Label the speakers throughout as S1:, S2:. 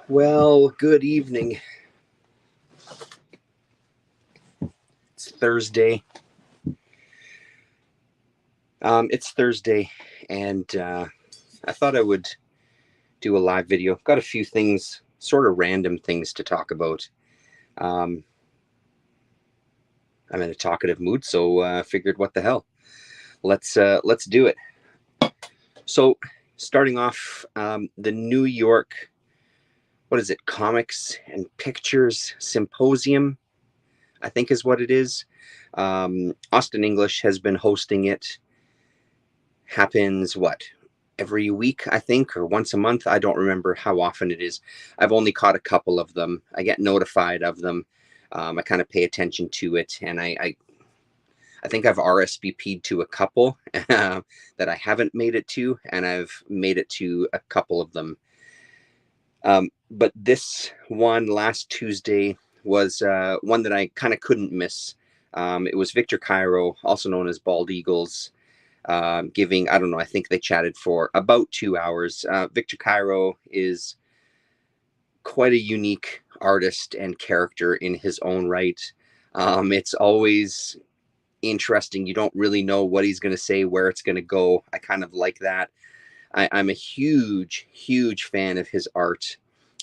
S1: Well, good evening. It's Thursday. It's Thursday, and I thought I would do a live video. I've got a few things, sort of random things to talk about. Um, I'm in a talkative mood, so figured, what the hell? Let's do it. So, starting off, the New York, what is it? Comics and Pictures Symposium, I think is what it is. Austin English has been hosting it. Happens what, every week, I think, or once a month. I don't remember how often it is. I've only caught a couple of them. I get notified of them. I kind of pay attention to it, and I think I've RSVP'd to a couple that I haven't made it to, and I've made it to a couple of them. But this one last Tuesday was one that I kind of couldn't miss. It was Victor Cairo, also known as Bald Eagles, giving, I don't know, I think they chatted for about 2 hours. Victor Cairo is quite a unique artist and character in his own right. It's always interesting. You don't really know what he's going to say, where it's going to go. I kind of like that. I'm a huge fan of his art.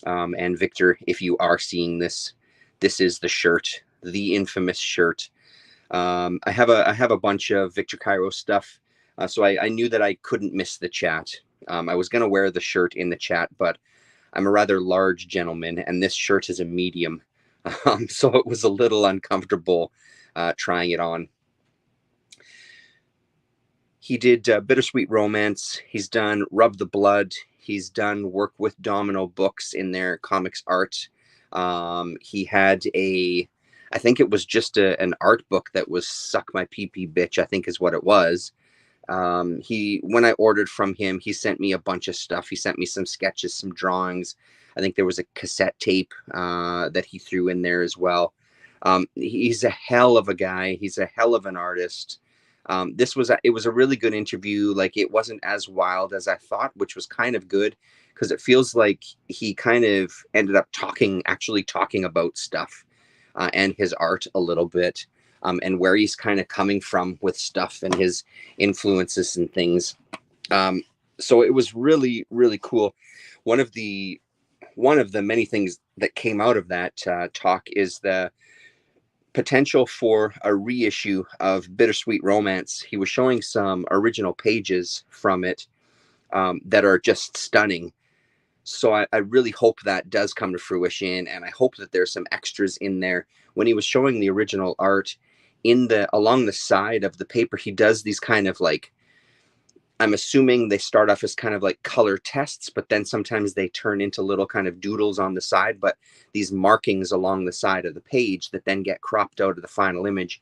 S1: And Victor, if you are seeing this, this is the shirt, the infamous shirt. I have a bunch of Victor Cairo stuff, so I knew that I couldn't miss the chat. I was gonna wear the shirt in the chat, but I'm a rather large gentleman, and this shirt is a medium, so it was a little uncomfortable trying it on. He did Bittersweet Romance. He's done Rub the Blood. He's done work with Domino Books in their comics art. He had I think it was just an art book that was Suck My Pee Pee Bitch, I think is what it was. When I ordered from him, he sent me a bunch of stuff. He sent me some sketches, some drawings. I think there was a cassette tape that he threw in there as well. He's a hell of a guy. He's a hell of an artist. It was a really good interview. Like, it wasn't as wild as I thought, which was kind of good, because it feels like he kind of ended up actually talking about stuff and his art a little bit, and where he's kind of coming from with stuff and his influences and things. So it was really cool. One of the many things that came out of that talk is the potential for a reissue of Bittersweet Romance. He was showing some original pages from it that are just stunning. So I really hope that does come to fruition, and I hope that there's some extras in there. When he was showing the original art, along the side of the paper, he does these kind of, like, I'm assuming they start off as kind of like color tests, but then sometimes they turn into little kind of doodles on the side, but these markings along the side of the page that then get cropped out of the final image.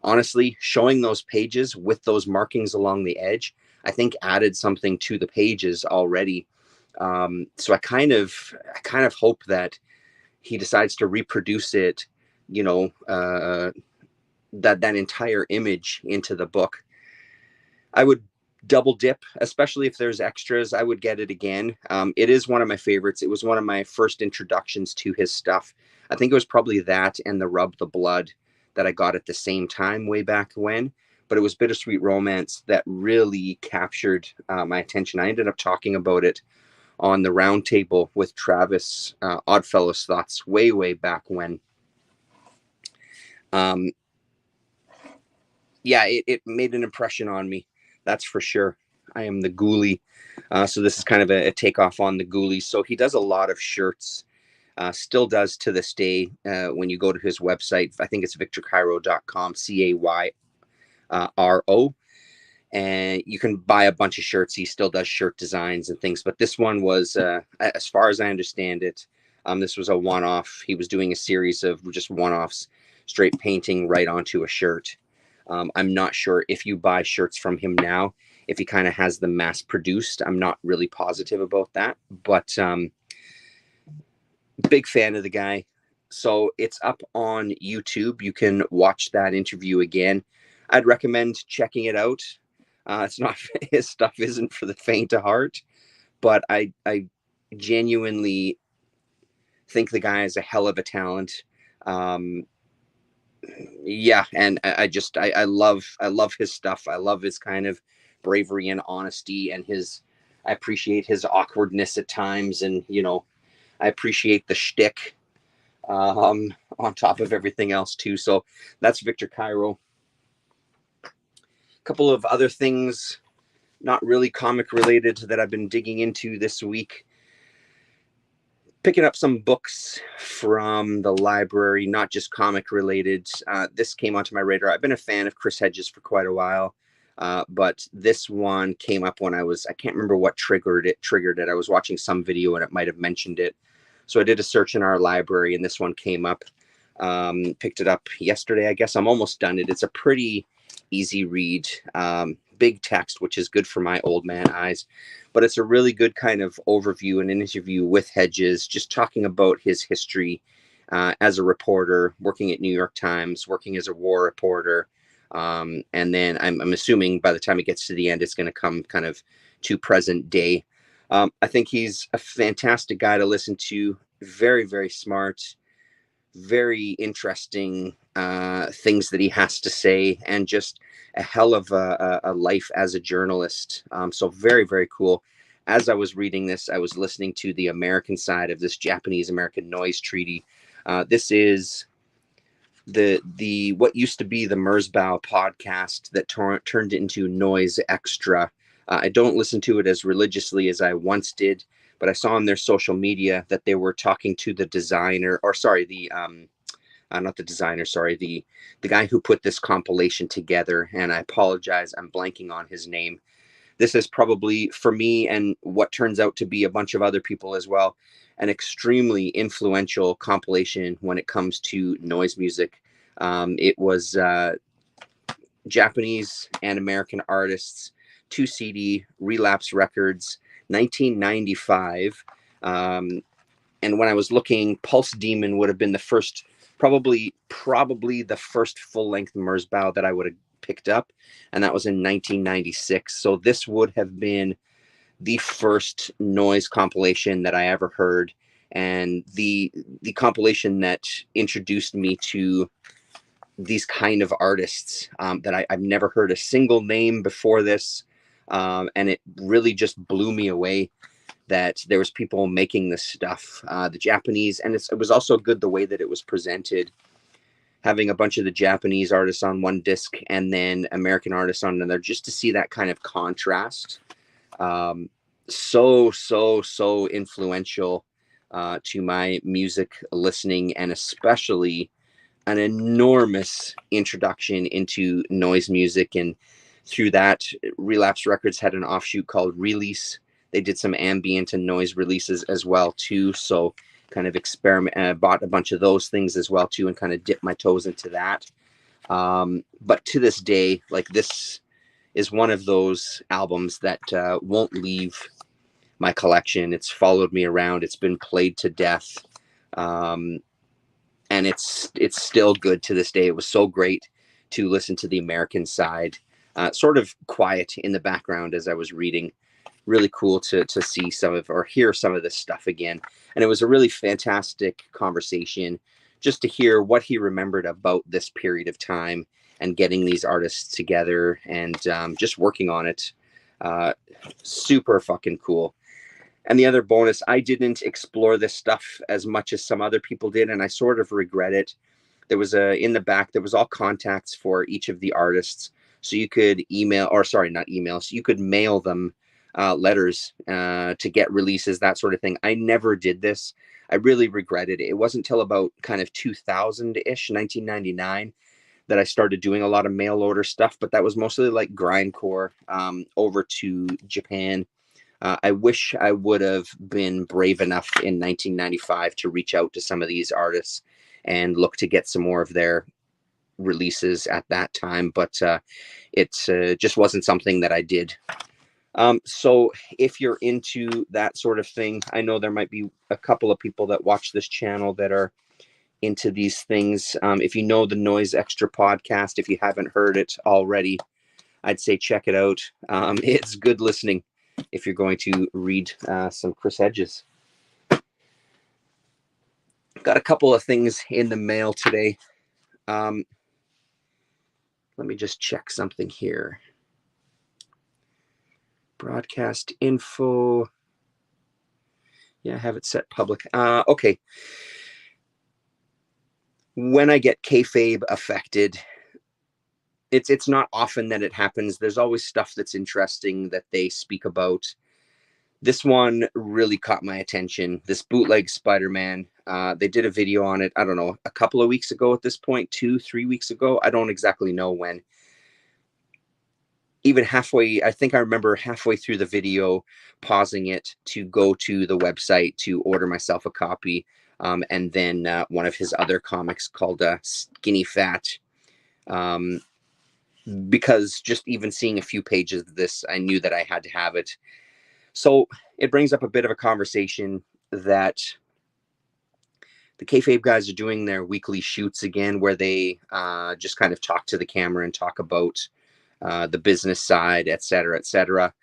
S1: Honestly, showing those pages with those markings along the edge, I think added something to the pages already. So I kind of hope that he decides to reproduce it, that entire image into the book. I would double dip, especially if there's extras. I would get it again. It is one of my favorites. It was one of my first introductions to his stuff. I think it was probably that and the Rub the Blood that I got at the same time way back when. But it was Bittersweet Romance that really captured my attention. I ended up talking about it on the roundtable with Travis, Oddfellows Thoughts, way back when. Yeah, it made an impression on me. That's for sure. I am the Ghoulie. So this is kind of a takeoff on the Ghoulie. So he does a lot of shirts, still does to this day. When you go to his website, I think it's victorcairo.com, CAYRO. And you can buy a bunch of shirts. He still does shirt designs and things. But this one was, as far as I understand it, this was a one-off. He was doing a series of just one-offs, straight painting right onto a shirt. I'm not sure if you buy shirts from him now, if he kind of has them mass produced. I'm not really positive about that, but big fan of the guy. So it's up on YouTube. You can watch that interview again. I'd recommend checking it out. It's not, his stuff isn't for the faint of heart, but I genuinely think the guy is a hell of a talent. Um, yeah, and I love his stuff. I love his kind of bravery and honesty, and his I appreciate his awkwardness at times, and I appreciate the shtick on top of everything else too. So that's Victor Cairo. A couple of other things, not really comic related, that I've been digging into this week. Picking up some books from the library, not just comic related. This came onto my radar. I've been a fan of Chris Hedges for quite a while, but this one came up when I can't remember what triggered it. I was watching some video and it might have mentioned it. So I did a search in our library and this one came up. Picked it up yesterday, I guess. I'm almost done it. It's a pretty easy read. Big text, which is good for my old man eyes, but it's a really good kind of overview and an interview with Hedges, just talking about his history as a reporter, working at New York Times, working as a war reporter. And then I'm assuming by the time it gets to the end, it's going to come kind of to present day. I think he's a fantastic guy to listen to. Very, very smart, very interesting things that he has to say, and just a hell of a life as a journalist. So very, very cool. As I was reading this, I was listening to the American side of this Japanese-American noise treaty. This is the what used to be the Merzbow podcast that turned into Noise Extra. I don't listen to it as religiously as I once did, but I saw on their social media that they were talking to the designer, or sorry, the not the designer, sorry, the guy who put this compilation together. And I apologize, I'm blanking on his name. This is probably, for me and what turns out to be a bunch of other people as well, an extremely influential compilation when it comes to noise music. It was Japanese and American artists, 2 CD, Relapse Records, 1995. And when I was looking, Pulse Demon would have been the first, probably the first full-length Merzbow that I would have picked up, and that was in 1996. So this would have been the first noise compilation that I ever heard, and the compilation that introduced me to these kind of artists that I've never heard a single name before this, and it really just blew me away that there was people making this stuff. The Japanese, and it was also good the way that it was presented, having a bunch of the Japanese artists on one disc and then American artists on another, just to see that kind of contrast. So influential to my music listening, and especially an enormous introduction into noise music. And through that, Relapse Records had an offshoot called Release. They did some ambient and noise releases as well too. So kind of bought a bunch of those things as well too, and kind of dipped my toes into that. But to this day, like, this is one of those albums that won't leave my collection. It's followed me around. It's been played to death. And it's still good to this day. It was so great to listen to the American side, sort of quiet in the background as I was reading. Really cool to see some of, or hear some of this stuff again. And it was a really fantastic conversation just to hear what he remembered about this period of time and getting these artists together and just working on it. Super fucking cool. And the other bonus, I didn't explore this stuff as much as some other people did, and I sort of regret it. There was in the back, there was all contacts for each of the artists. So you could email, or sorry, not email, so you could mail them letters to get releases, that sort of thing. I never did this. I really regretted it. It wasn't until about kind of 2000-ish, 1999, that I started doing a lot of mail order stuff, but that was mostly like grindcore over to Japan. I wish I would have been brave enough in 1995 to reach out to some of these artists and look to get some more of their releases at that time, but it just wasn't something that I did. So if you're into that sort of thing, I know there might be a couple of people that watch this channel that are into these things. If you know the Noise Extra podcast, if you haven't heard it already, I'd say check it out. It's good listening if you're going to read some Chris Hedges. Got a couple of things in the mail today. Let me just check something here. Broadcast info. Yeah, I have it set public. Okay. When I get kayfabe affected, it's not often that it happens. There's always stuff that's interesting that they speak about. This one really caught my attention. This bootleg Spider-Man. They did a video on it, I don't know, a couple of weeks ago at this point, 2-3 weeks ago. I don't exactly know when. Even halfway, I think I remember halfway through the video, pausing it to go to the website to order myself a copy. And then one of his other comics called Skinny Fat. Because just even seeing a few pages of this, I knew that I had to have it. So it brings up a bit of a conversation that the kayfabe guys are doing their weekly shoots again, where they just kind of talk to the camera and talk about the business side, et cetera, et cetera.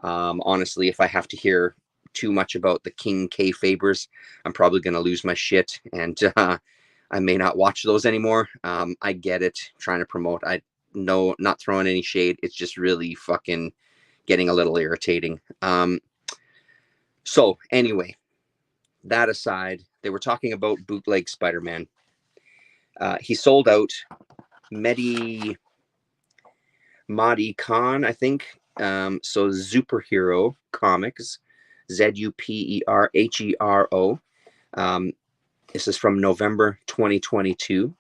S1: Honestly, if I have to hear too much about the King kayfabers, I'm probably going to lose my shit, and I may not watch those anymore. I get it, trying to promote. I know, not throwing any shade. It's just really fucking getting a little irritating. So anyway, that aside, they were talking about bootleg Spider-Man. He sold out. Madi Khan, I think. So Superhero Comics, Zuperhero. This is from November 2022.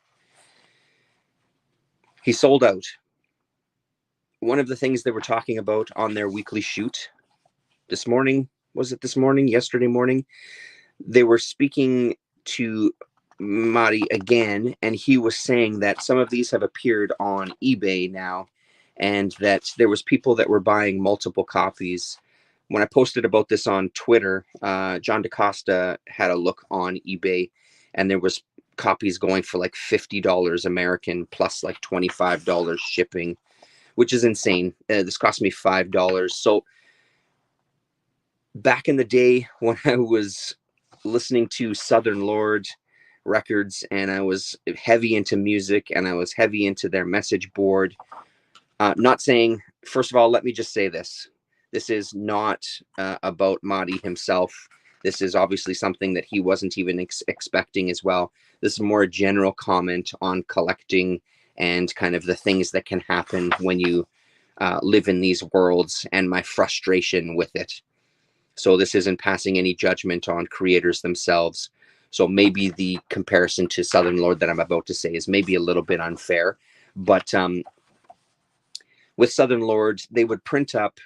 S1: He sold out. One of the things they were talking about on their weekly shoot this morning, was it this morning? Yesterday morning? They were speaking to Madi again, and he was saying that some of these have appeared on eBay now, and that there was people that were buying multiple copies. When I posted about this on Twitter, John DaCosta had a look on eBay, and there was copies going for like $50 American plus like $25 shipping, which is insane. This cost me $5. So back in the day when I was listening to Southern Lord records, and I was heavy into music, and I was heavy into their message board. Not saying, first of all, let me just say this. This is not about Madi himself. This is obviously something that he wasn't even expecting as well. This is more a general comment on collecting and kind of the things that can happen when you live in these worlds, and my frustration with it. So this isn't passing any judgment on creators themselves. So maybe the comparison to Southern Lord that I'm about to say is maybe a little bit unfair. But with Southern Lord, they would print up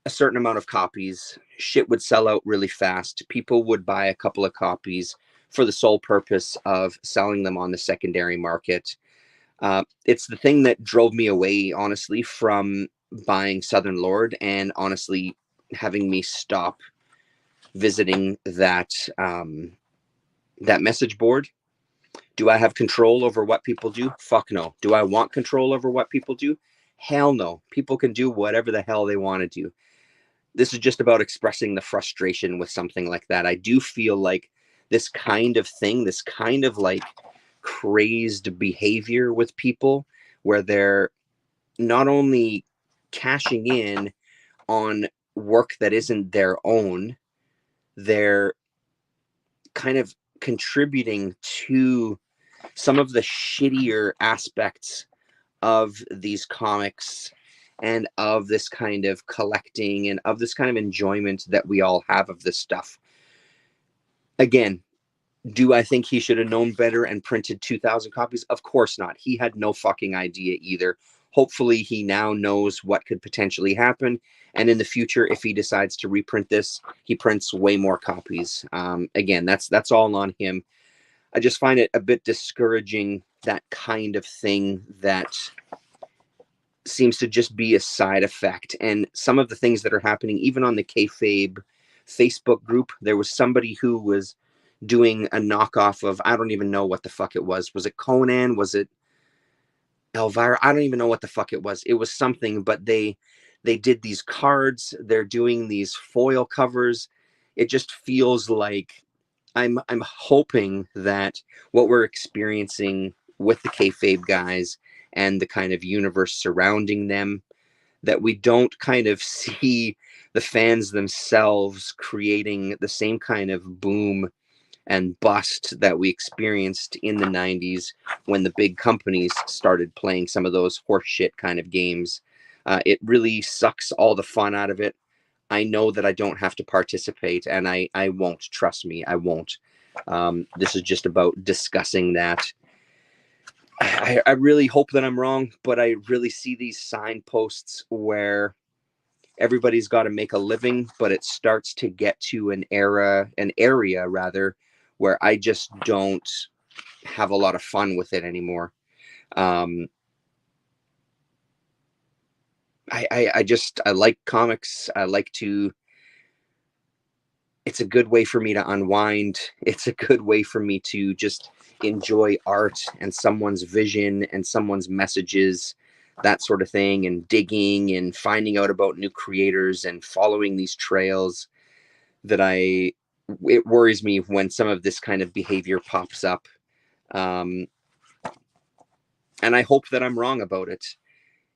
S1: a certain amount of copies. Shit would sell out really fast. People would buy a couple of copies for the sole purpose of selling them on the secondary market. It's the thing that drove me away, honestly, from buying Southern Lord, and honestly having me stop visiting that that message board. Do I have control over what people do? Fuck no. Do I want control over what people do? Hell no. People can do whatever the hell they want to do. This is just about expressing the frustration with something like that. I do feel like this kind of thing, this kind of like crazed behavior with people, where they're not only cashing in on work that isn't their own, they're kind of contributing to some of the shittier aspects of these comics, and of this kind of collecting, and of this kind of enjoyment that we all have of this stuff. Again, do I think he should have known better and printed 2,000 copies? Of course not. He had no fucking idea either. Hopefully he now knows what could potentially happen, and in the future, if he decides to reprint this, he prints way more copies. Again, that's all on him. I just find it a bit discouraging, that kind of thing that seems to just be a side effect. And some of the things that are happening, even on the kayfabe Facebook group, there was somebody who was doing a knockoff of, I don't even know what the fuck it was. Was it Conan? Was it Elvira? I don't even know what the fuck it was. It was something, but they did these cards. They're doing these foil covers. It just feels like I'm hoping that what we're experiencing with the kayfabe guys and the kind of universe surrounding them, that we don't kind of see the fans themselves creating the same kind of boom and bust that we experienced in the 90s when the big companies started playing some of those horseshit kind of games. It really sucks all the fun out of it. I know that I don't have to participate, and I won't. Trust me, I won't. This is just about discussing that. I really hope that I'm wrong, but I really see these signposts where everybody's got to make a living, but it starts to get to an area rather, where I just don't have a lot of fun with it anymore. Um, I like comics. I like to. It's a good way for me to unwind. It's a good way for me to just enjoy art and someone's vision and someone's messages, that sort of thing, and digging and finding out about new creators and following these trails that it worries me when some of this kind of behavior pops up. Um, and I hope that I'm wrong about it.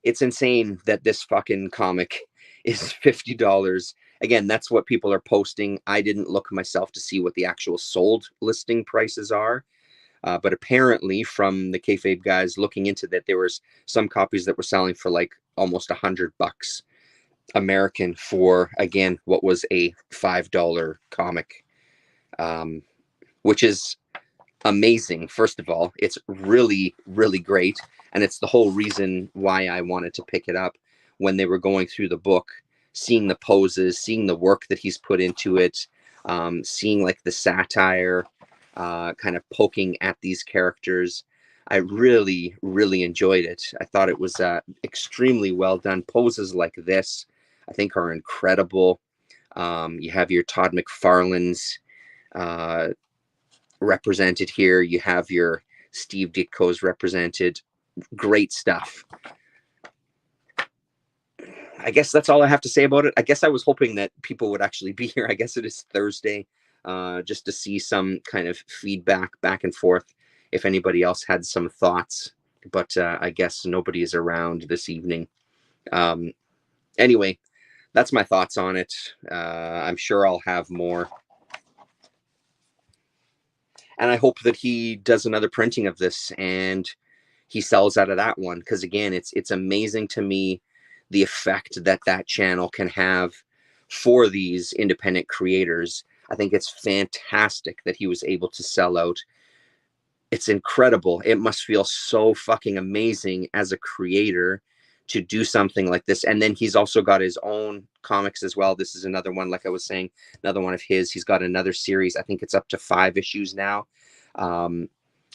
S1: It's insane that this fucking comic is $50. Again, that's what people are posting. I didn't look myself to see what the actual sold listing prices are. But apparently, from the kayfabe guys looking into that, there was some copies that were selling for like almost $100 American for, again, what was a $5 comic, which is amazing. First of all, it's really, really great. And it's the whole reason why I wanted to pick it up when they were going through the book, seeing the poses, seeing the work that he's put into it, seeing like the satire, kind of poking at these characters. I really, really enjoyed it. I thought it was extremely well done. Poses like this, I think, are incredible. You have your Todd McFarlane's represented here. You have your Steve Ditko's represented. Great stuff. I guess that's all I have to say about it. I guess I was hoping that people would actually be here. I guess it is Thursday, just to see some kind of feedback back and forth if anybody else had some thoughts. But I guess nobody is around this evening. Anyway, that's my thoughts on it. I'm sure I'll have more. And I hope that he does another printing of this and he sells out of that one, because again, it's amazing to me the effect that that channel can have for these independent creators. I think it's fantastic that he was able to sell out. It's incredible. It must feel so fucking amazing as a creator to do something like this. And then he's also got his own comics as well. This is another one, like I was saying, another one of his. He's got another series. I think it's up to 5 issues now.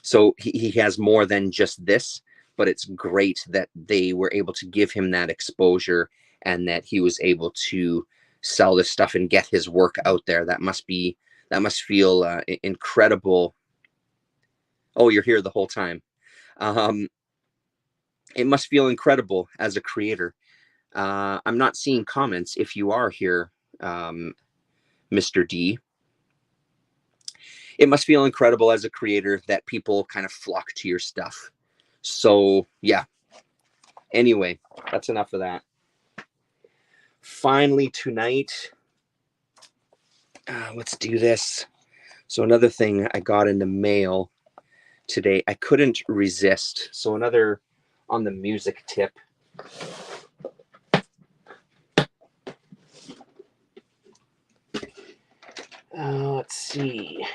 S1: So he has more than just this, but it's great that they were able to give him that exposure and that he was able to sell this stuff and get his work out there. That must feel incredible. Oh, you're here the whole time. It must feel incredible as a creator. I'm not seeing comments. If you are here, Mr. D, it must feel incredible as a creator that people kind of flock to your stuff. So yeah, anyway, that's enough of that. Finally tonight, let's do this. So another thing I got in the mail today, I couldn't resist. So another on the music tip. Let's see.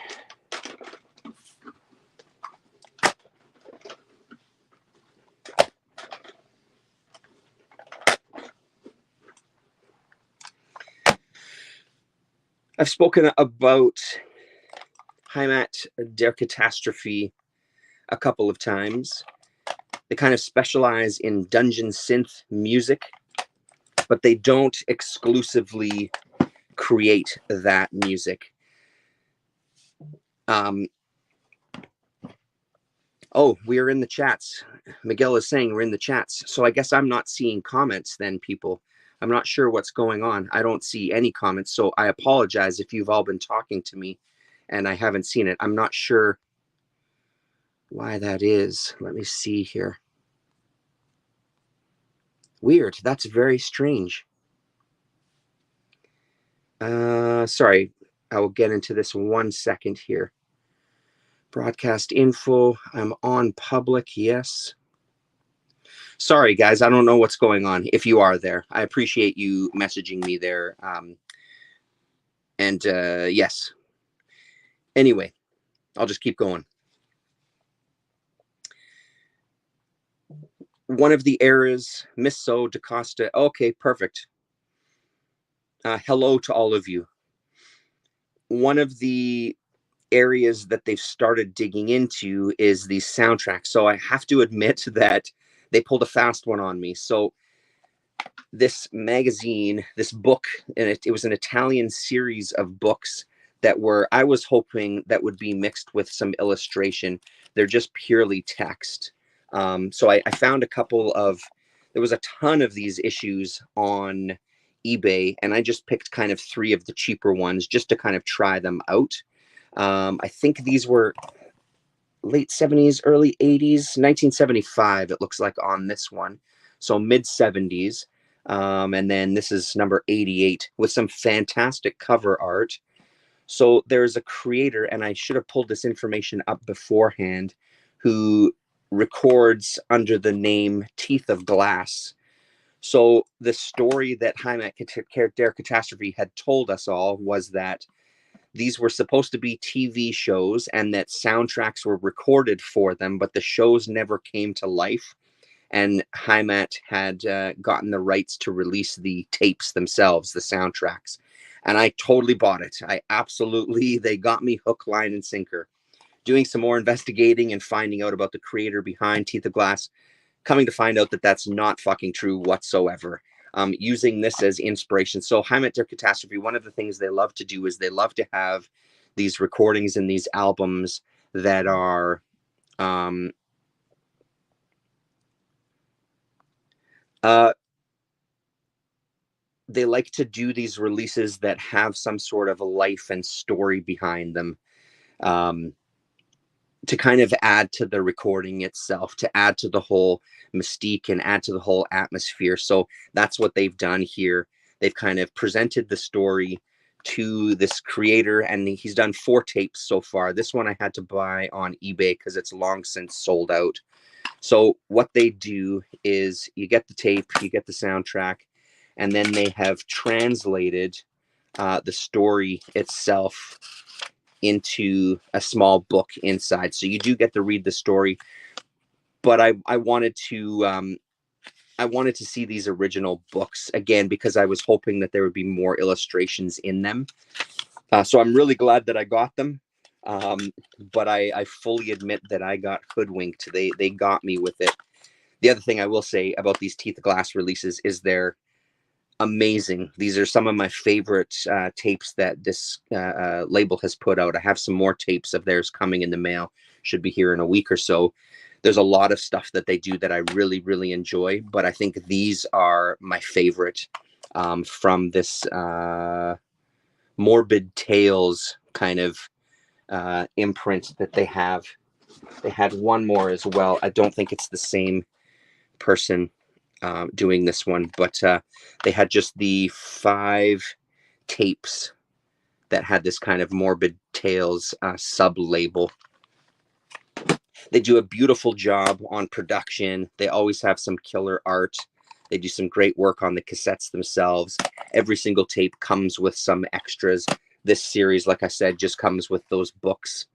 S1: I've spoken about Heimat der Catastrophe a couple of times. They kind of specialize in dungeon synth music, but they don't exclusively create that music. Oh, we're in the chats. Miguel is saying we're in the chats. So I guess I'm not seeing comments then, people. I'm not sure what's going on. I don't see any comments. So I apologize if you've all been talking to me and I haven't seen it. I'm not sure why that is. Let me see here. Weird. That's very strange. Sorry. I will get into this 1 second here. Broadcast info. I'm on public. Yes. Sorry, guys. I don't know what's going on. If you are there, I appreciate you messaging me there. And yes. Anyway, I'll just keep going. One of the errors, Miss So DaCosta. Okay, perfect. Hello to all of you. One of the areas that they've started digging into is the soundtrack. So I have to admit that they pulled a fast one on me. So this magazine, this book, and it was an Italian series of books that were, I was hoping that would be mixed with some illustration. They're just purely text. So I found a couple of, there was a ton of these issues on eBay, and I just picked kind of 3 of the cheaper ones just to kind of try them out. I think these were late 70s, early 80s, 1975, it looks like on this one. So mid 70s. And then this is number 88 with some fantastic cover art. So there's a creator, and I should have pulled this information up beforehand, who records under the name Teeth of Glass. So the story that Hymet Dare Catastrophe had told us all was that these were supposed to be TV shows and that soundtracks were recorded for them, but the shows never came to life. And Hymet had gotten the rights to release the tapes themselves, the soundtracks. And I totally bought it. They got me hook, line, and sinker. Doing some more investigating and finding out about the creator behind Teeth of Glass, coming to find out that that's not fucking true whatsoever. Using this as inspiration. So Hymet Dare Catastrophe, one of the things they love to do is they love to have these recordings and these albums that are they like to do these releases that have some sort of a life and story behind them, to kind of add to the recording itself, to add to the whole mystique and add to the whole atmosphere. So that's what they've done here. They've kind of presented the story to this creator, and he's done 4 tapes so far. This one I had to buy on eBay because it's long since sold out. So what they do is you get the tape, you get the soundtrack, and then they have translated the story itself into a small book inside. So you do get to read the story, but I wanted to see these original books again because I was hoping that there would be more illustrations in them. So I'm really glad that I got them. But I fully admit that I got hoodwinked. They got me with it. The other thing I will say about these Teeth of Glass releases is they're amazing. These are some of my favorite tapes that this label has put out. I have some more tapes of theirs coming in the mail. Should be here in a week or so. There's a lot of stuff that they do that I really, really enjoy, but I think these are my favorite from this Morbid Tales kind of imprint that they have. They had one more as well. I don't think it's the same person doing this one, but they had just the 5 tapes that had this kind of Morbid Tales sub label. They do a beautiful job on production. They always have some killer art. They do some great work on the cassettes themselves. Every single tape comes with some extras. This series, like I said, just comes with those books,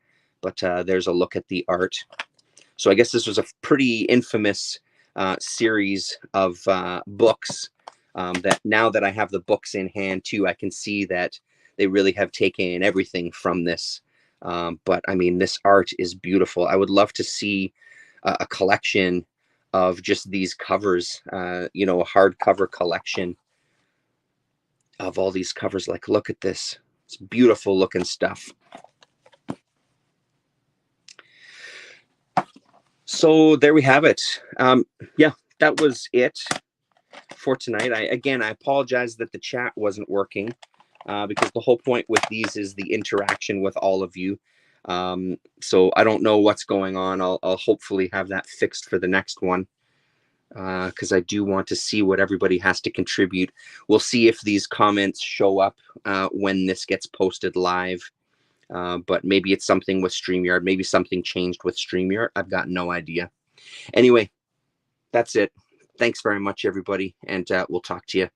S1: but there's a look at the art. So I guess this was a pretty infamous series of books that now that I have the books in hand too, I can see that they really have taken everything from this. But I mean, this art is beautiful. I would love to see a collection of just these covers, a hardcover collection of all these covers. Like, look at this. It's beautiful looking stuff. So there we have it. Yeah, that was it for tonight. I apologize that the chat wasn't working. because the whole point with these is the interaction with all of you. So I don't know what's going on. I'll hopefully have that fixed for the next one, because I do want to see what everybody has to contribute. We'll see if these comments show up when this gets posted live. But maybe it's something with StreamYard. Maybe something changed with StreamYard. I've got no idea. Anyway, that's it. Thanks very much, everybody, and we'll talk to you